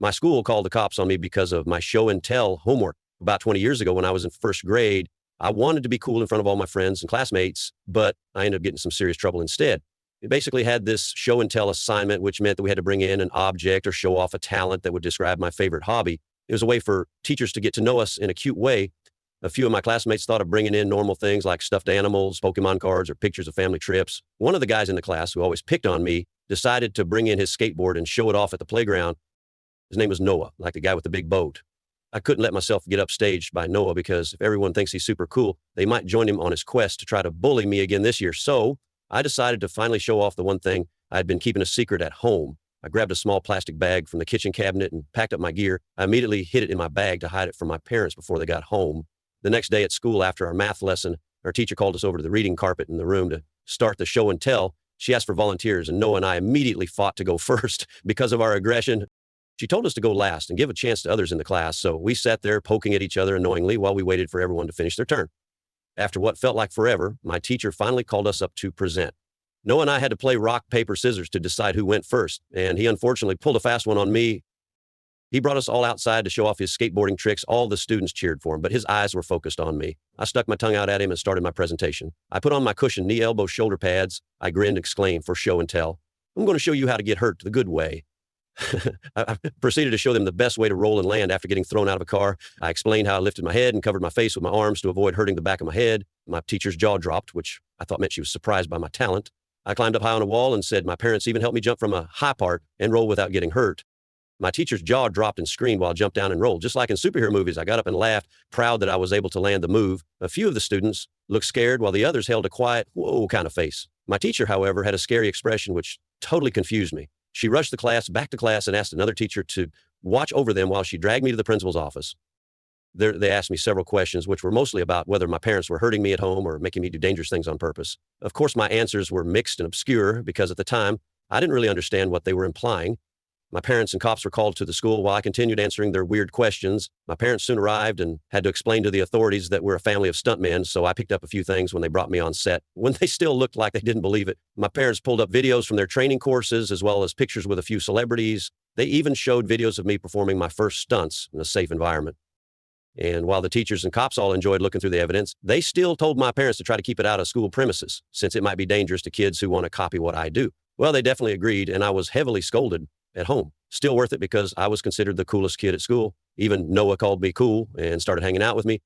My school called the cops on me because of my show and tell homework. About 20 years ago when I was in first grade, I wanted to be cool in front of all my friends and classmates, but I ended up getting some serious trouble instead. It basically had this show and tell assignment, which meant that we had to bring in an object or show off a talent that would describe my favorite hobby. It was a way for teachers to get to know us in a cute way. A few of my classmates thought of bringing in normal things like stuffed animals, Pokemon cards, or pictures of family trips. One of the guys in the class who always picked on me decided to bring in his skateboard and show it off at the playground. His name was Noah, like the guy with the big boat. I couldn't let myself get upstaged by Noah because if everyone thinks he's super cool, they might join him on his quest to try to bully me again this year. So I decided to finally show off the one thing I had been keeping a secret at home. I grabbed a small plastic bag from the kitchen cabinet and packed up my gear. I immediately hid it in my bag to hide it from my parents before they got home. The next day at school after our math lesson, our teacher called us over to the reading carpet in the room to start the show and tell. She asked for volunteers, and Noah and I immediately fought to go first because of our aggression. She told us to go last and give a chance to others in the class, so we sat there poking at each other annoyingly while we waited for everyone to finish their turn. After what felt like forever, my teacher finally called us up to present. Noah and I had to play rock, paper, scissors to decide who went first, and he unfortunately pulled a fast one on me. He brought us all outside to show off his skateboarding tricks. All the students cheered for him, but his eyes were focused on me. I stuck my tongue out at him and started my presentation. I put on my cushioned knee-elbow shoulder pads. I grinned and exclaimed for show and tell. I'm going to show you how to get hurt the good way. I proceeded to show them the best way to roll and land after getting thrown out of a car. I explained how I lifted my head and covered my face with my arms to avoid hurting the back of my head. My teacher's jaw dropped, which I thought meant she was surprised by my talent. I climbed up high on a wall and said my parents even helped me jump from a high part and roll without getting hurt. My teacher's jaw dropped and screamed while I jumped down and rolled. Just like in superhero movies, I got up and laughed, proud that I was able to land the move. A few of the students looked scared while the others held a quiet, whoa kind of face. My teacher, however, had a scary expression which totally confused me. She rushed the class back to class and asked another teacher to watch over them while she dragged me to the principal's office. They asked me several questions, which were mostly about whether my parents were hurting me at home or making me do dangerous things on purpose. Of course, my answers were mixed and obscure because at the time, I didn't really understand what they were implying. My parents and cops were called to the school while I continued answering their weird questions. My parents soon arrived and had to explain to the authorities that we're a family of stuntmen, so I picked up a few things when they brought me on set. When they still looked like they didn't believe it, my parents pulled up videos from their training courses as well as pictures with a few celebrities. They even showed videos of me performing my first stunts in a safe environment. And while the teachers and cops all enjoyed looking through the evidence, they still told my parents to try to keep it out of school premises, since it might be dangerous to kids who want to copy what I do. Well, they definitely agreed, and I was heavily scolded at home. Still worth it because I was considered the coolest kid at school. Even Noah called me cool and started hanging out with me.